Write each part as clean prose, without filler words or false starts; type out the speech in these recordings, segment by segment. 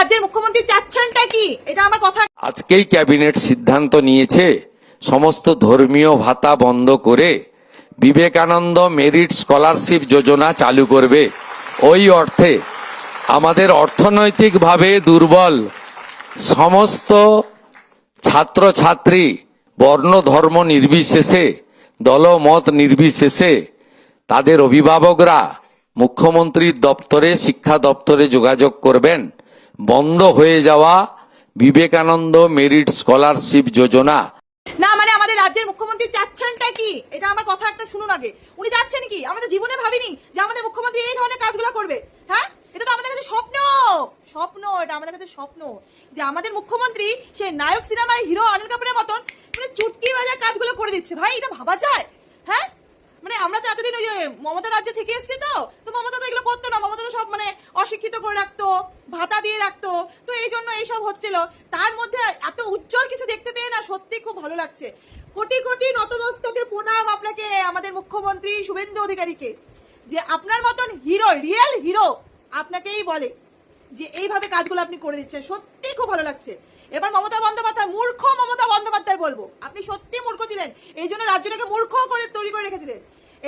রাজ্যের মুখ্যমন্ত্রী চাচ্ছেনটা কি, এটা আমার কথা। আজকেই ক্যাবিনেট সিদ্ধান্ত নিয়েছে সমস্ত ধর্মীয় ভাতা বন্ধ করে বিবেকানন্দ মেরিট স্কলারশিপ যোজনা চালু করবে। ওই অর্থে আমাদের অর্থনৈতিকভাবে দুর্বল সমস্ত ছাত্রছাত্রী বর্ণ ধর্ম নির্বিশেষে দলমত নির্বিশেষে তাদের অভিভাবকরা মুখ্যমন্ত্রীর দপ্তরে শিক্ষা দপ্তরে যোগাযোগ করবেন। বন্ধ হয়ে যাওয়া বিবেকানন্দ মেরিট স্কলারশিপ যোজনা না মানে আমাদের রাজ্যের মুখ্যমন্ত্রী চাচ্ছেনটা কি, এটা আমার কথা একটা শুনুন আগে। উনি চাচ্ছেন কি? আমাদের জীবনে ভাবিনি যে আমাদের মুখ্যমন্ত্রী এই ধরনের কাজগুলো করবে। হ্যাঁ, এটা তো আমাদের কাছে স্বপ্ন, স্বপ্ন, এটা আমাদের কাছে স্বপ্ন যে আমাদের মুখ্যমন্ত্রী সেই নায়ক সিনেমায় হিরো অনিল কাপুরের মতন চুটকি বাজার কাজগুলো করে দিচ্ছে। ভাই এটা ভাবা যায়? হ্যাঁ, মানে আমরা তো এতদিন ওই যে মমতা রাজ্যে থেকে এসেছি, তো মমতা তো এগুলো করতো না। মমতা তো সব মানে অশিক্ষিত করে রাখতো, ভাতা দিয়ে রাখতো, তো এই জন্য এইসব হচ্ছিল। তার মধ্যে এত উজ্জ্বল কিছু দেখতে পেয়ে না সত্যি খুব ভালো লাগছে। কোটি কোটি নতমস্তকে প্রণাম আপনাকে, আমাদের মুখ্যমন্ত্রী শুভেন্দু অধিকারীকে, যে আপনার মতন হিরো, রিয়েল হিরো আপনাকেই বলে যে এইভাবে কাজগুলো আপনি করে দিচ্ছেন। সত্যি খুব ভালো লাগছে। এবার মমতা বন্দ্যোপাধ্যায়, মূর্খ মমতা বন্দ্যোপাধ্যায় বলবো, আপনি সত্যি মূর্খ ছিলেন। এই জন্য রাজ্যটাকে মূর্খ করে তৈরি করে রেখেছিলেন,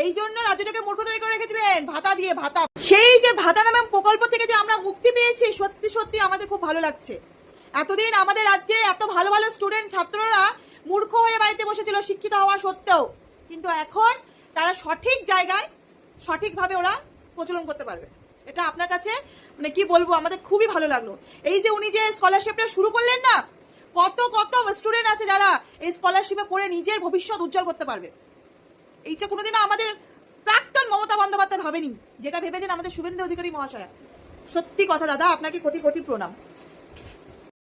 এই জন্য রাজ্যটাকে মূর্খ তৈরি করে রেখেছিলেন ভাতা দিয়ে। ভাতা, সেই যে ভাতা নামে প্রকল্প থেকে যে আমরা মুক্তি পেয়েছি, সত্যি সত্যি আমাদের খুব ভালো লাগছে। এতদিন আমাদের রাজ্যে এত ভালো ভালো স্টুডেন্ট ছাত্ররা মূর্খ হয়ে বাড়িতে বসেছিল শিক্ষিত হওয়া সত্ত্বেও, কিন্তু এখন তারা সঠিক জায়গায় সঠিকভাবে ওরা প্রচলন করতে পারবে। এটা আপনার কাছে মানে কি বলবো, আমাদের খুবই ভালো লাগলো। এই যে উনি যে স্কলারশিপটা শুরু করলেন না, কত কত স্টুডেন্ট আছে যারা এই স্কলারশিপে পড়ে নিজের ভবিষ্যৎ উজ্জ্বল করতে পারবে। এইটা কোনোদিনও আমাদের প্রাক্তন মমতা বন্দ্যোপাধ্যায় ভাবেনি, যেটা ভেবেছেন আমাদের শুভেন্দু অধিকারী মহাশয়া। সত্যি কথা দাদা, আপনাকে কোটি কোটি প্রণাম।